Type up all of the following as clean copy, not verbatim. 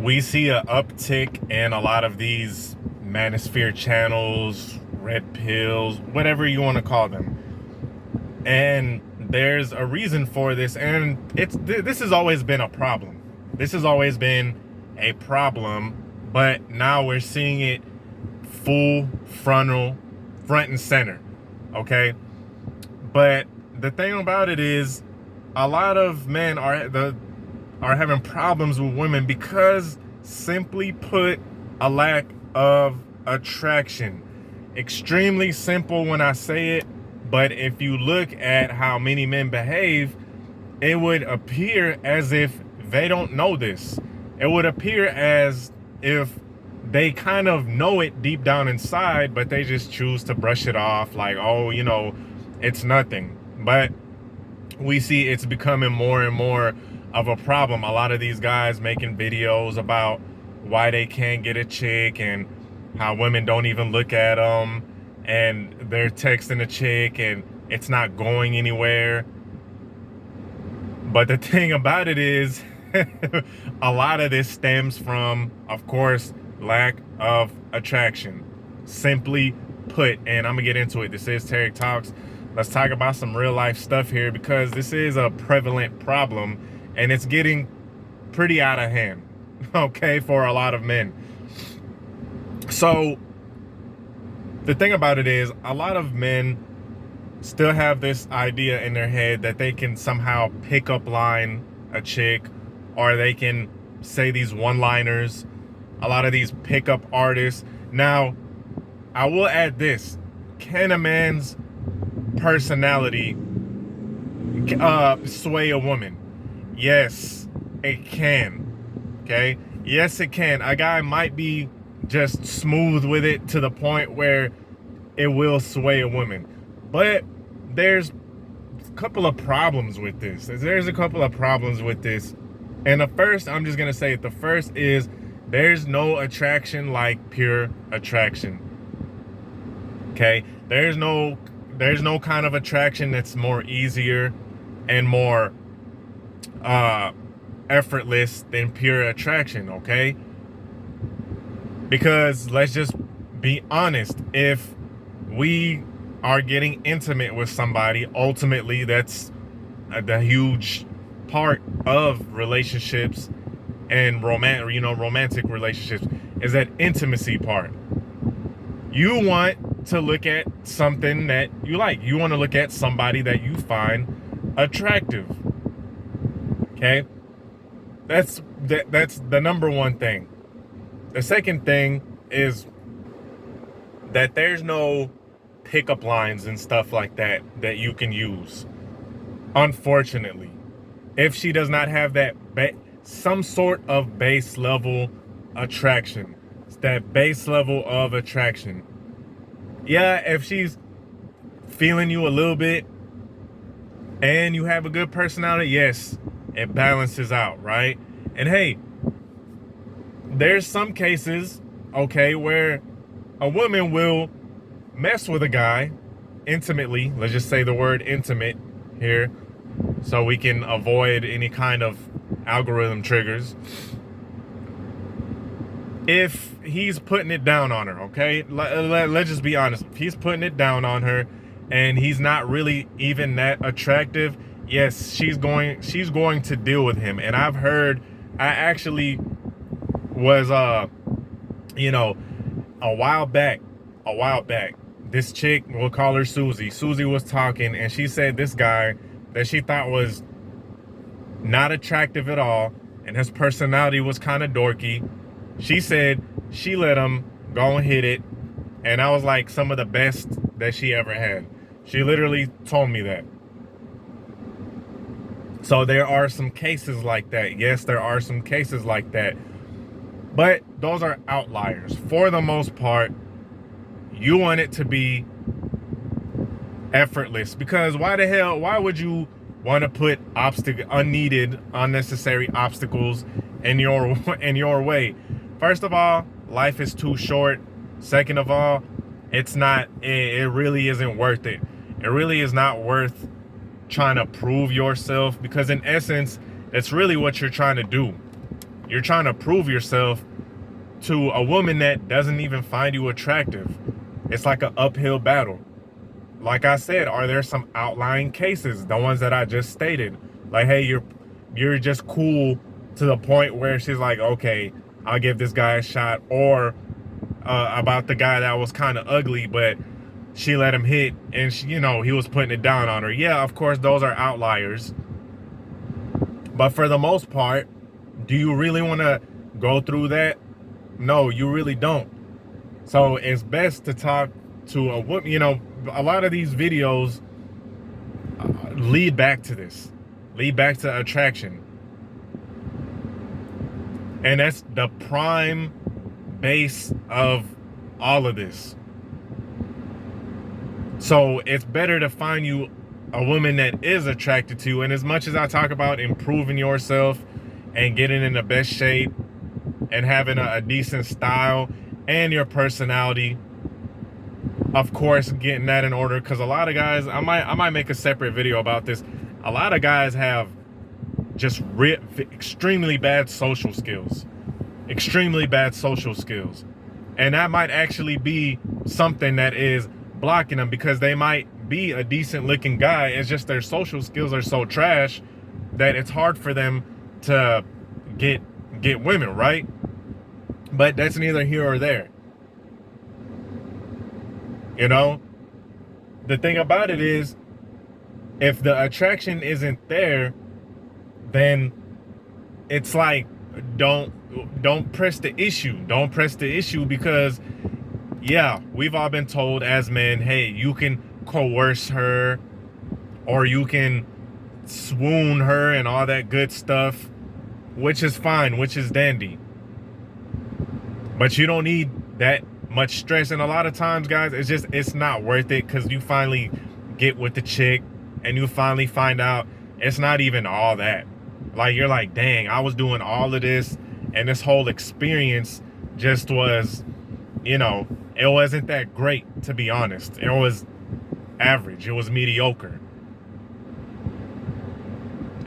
we see an uptick in a lot of these manosphere channels, red pills, whatever you want to call them. And there's a reason for this, and this has always been a problem. This has always been a problem, but now we're seeing it full frontal, front and center. Okay? But the thing about it is, a lot of men are having problems with women because, simply put, a lack of attraction. Extremely simple when I say it, but if you look at how many men behave, it would appear as if they don't know this. It would appear as if they kind of know it deep down inside, but they just choose to brush it off like, oh, it's nothing. But we see it's becoming more and more of a problem. A lot of these guys making videos about why they can't get a chick and how women don't even look at them, and they're texting a chick and it's not going anywhere. But the thing about it is, a lot of this stems from, of course, lack of attraction. Simply put, and I'm gonna get into it. This is Tarik Talks. Let's talk about some real life stuff here, because this is a prevalent problem and it's getting pretty out of hand, okay, for a lot of men. So the thing about it is, a lot of men still have this idea in their head that they can somehow pick up line a chick, or they can say these one-liners. A lot of these pickup artists. Now, I will add this: can a man's personality sway a woman? Yes, it can. Okay? Yes, it can. A guy might be just smooth with it to the point where it will sway a woman. But there's a couple of problems with this. And the first, I'm just going to say it. The first is, there's no attraction like pure attraction. Okay? There's no kind of attraction that's more easier and more effortless than pure attraction, okay? Because let's just be honest, if we are getting intimate with somebody, ultimately that's the huge part of relationships and romantic relationships, is that intimacy part. You want to look at something that you like. You want to look at somebody that you find attractive. Okay? That's the number one thing. The second thing is that there's no pickup lines and stuff like that you can use. Unfortunately, if she does not have that some sort of base level attraction, it's that base level of attraction. Yeah, if she's feeling you a little bit and you have a good personality, yes, it balances out, right? And hey, there's some cases, okay, where a woman will mess with a guy intimately. Let's just say the word intimate here, so we can avoid any kind of algorithm triggers. If he's putting it down on her, okay? Let's just be honest. If he's putting it down on her and he's not really even that attractive, yes, she's going to deal with him. And I actually was a while back, this chick, we'll call her Susie was talking, and she said this guy that she thought was not attractive at all, and his personality was kind of dorky. She said she let him go and hit it, and I was like, some of the best that she ever had. She literally told me that. So there are some cases like that. Yes, there are some cases like that. But those are outliers. For the most part, you want it to be effortless. Because why would you want to put unneeded, unnecessary obstacles in your way? First of all, life is too short. Second of all, it really isn't worth it. It really is not worth trying to prove yourself, because in essence, it's really what you're trying to do. You're trying to prove yourself to a woman that doesn't even find you attractive. It's like an uphill battle. Like I said, are there some outlying cases? The ones that I just stated. Like, hey, you're just cool to the point where she's like, okay, I'll give this guy a shot. Or about the guy that was kind of ugly, but she let him hit, and she, he was putting it down on her. Yeah, of course, those are outliers. But for the most part, do you really want to go through that? No, you really don't. So it's best to talk to a woman. A lot of these videos lead back to this, lead back to attraction. And that's the prime base of all of this. So it's better to find you a woman that is attracted to you. And as much as I talk about improving yourself and getting in the best shape and having a decent style and your personality, of course, getting that in order, because a lot of guys, I might make a separate video about this. A lot of guys have just extremely bad social skills. Extremely bad social skills. And that might actually be something that is blocking them, because they might be a decent looking guy. It's just their social skills are so trash that it's hard for them to get women, right? But that's neither here or there. The thing about it is, if the attraction isn't there, then it's like, don't press the issue. Don't press the issue, because yeah, we've all been told as men, hey, you can coerce her, or you can swoon her and all that good stuff, which is fine, which is dandy. But you don't need that much stress. And a lot of times, guys, it's not worth it, because you finally get with the chick and you finally find out it's not even all that. Like, you're like, dang, I was doing all of this, and this whole experience just was, it wasn't that great, to be honest. It was average. It was mediocre.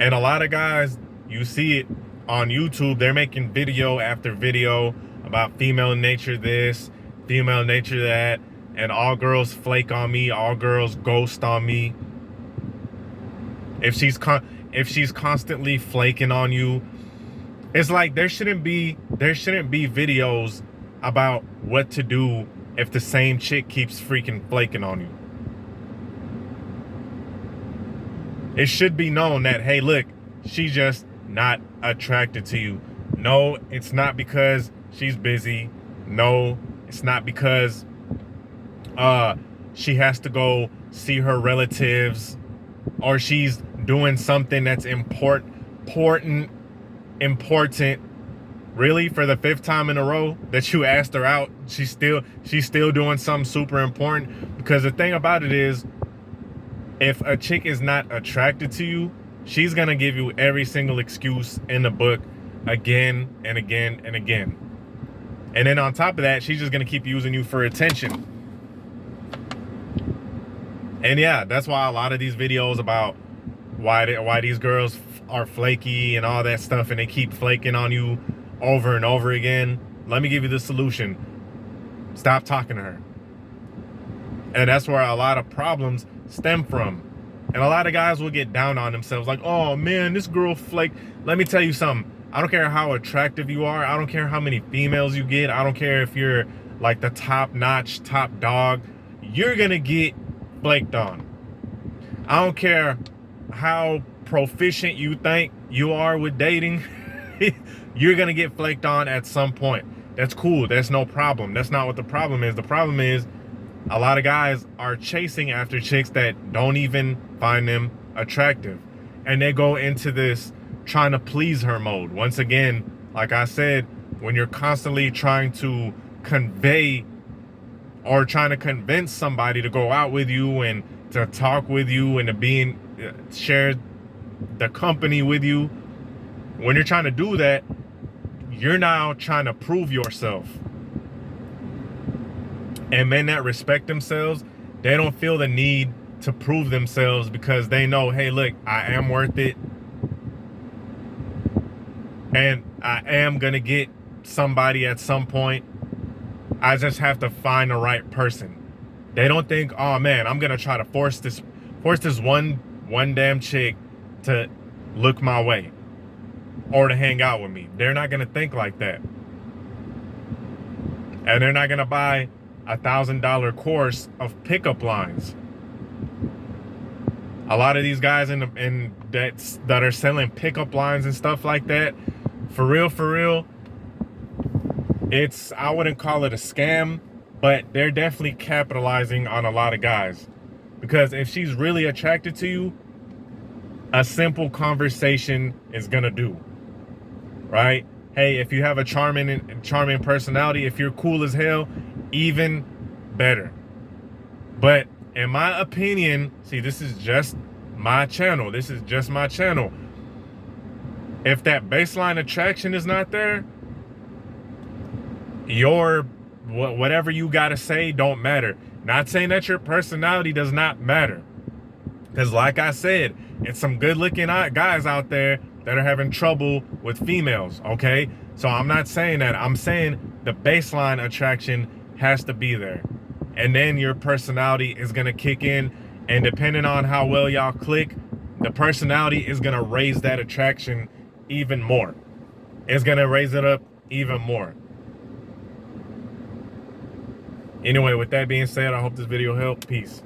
And a lot of guys, you see it on YouTube, they're making video after video about female nature this, female nature that, and all girls flake on me, all girls ghost on me. If she's constantly flaking on you, it's like there shouldn't be videos about what to do if the same chick keeps freaking flaking on you. It should be known that, hey, look, she's just not attracted to you. No, it's not because she's busy. No, it's not because she has to go see her relatives, or she's doing something that's important. Really, for the 5th time in a row that you asked her out, she's still doing something super important. Because the thing about it is, if a chick is not attracted to you, she's gonna give you every single excuse in the book again and again and again. And then on top of that, she's just gonna keep using you for attention. And yeah, that's why a lot of these videos about why these girls are flaky and all that stuff, and they keep flaking on you over and over again. Let me give you the solution. Stop talking to her. And that's where a lot of problems stem from. And a lot of guys will get down on themselves like, oh man, this girl flaked. Let me tell you something. I don't care how attractive you are. I don't care how many females you get. I don't care if you're like the top-notch, top dog. You're gonna get flaked on. I don't care how proficient you think you are with dating. You're gonna get flaked on at some point. That's cool. That's no problem. That's not what the problem is. The problem is a lot of guys are chasing after chicks that don't even find them attractive. And they go into this trying to please her mode. Once again, like I said, when you're constantly trying to convey or trying to convince somebody to go out with you and to talk with you and to share the company with you, when you're trying to do that, you're now trying to prove yourself. And men that respect themselves, they don't feel the need to prove themselves, because they know, hey, look, I am worth it. And I am gonna get somebody at some point. I just have to find the right person. They don't think, oh man, I'm gonna try to force this one damn chick to look my way or to hang out with me. They're not gonna think like that. And they're not gonna buy $1,000 course of pickup lines. A lot of these guys that are selling pickup lines and stuff like that, for real, I wouldn't call it a scam, but they're definitely capitalizing on a lot of guys. Because if she's really attracted to you, a simple conversation is gonna do, right? Hey, if you have a charming personality, if you're cool as hell, even better. But in my opinion, see, this is just my channel. If that baseline attraction is not there, whatever you gotta say don't matter. Not saying that your personality does not matter, because like I said, it's some good looking guys out there that are having trouble with females. Okay, so I'm not saying that. I'm saying the baseline attraction has to be there, and then your personality is gonna kick in, and depending on how well y'all click, the personality is gonna raise that attraction even more. It's gonna raise it up even more. Anyway, with that being said, I hope this video helped. Peace.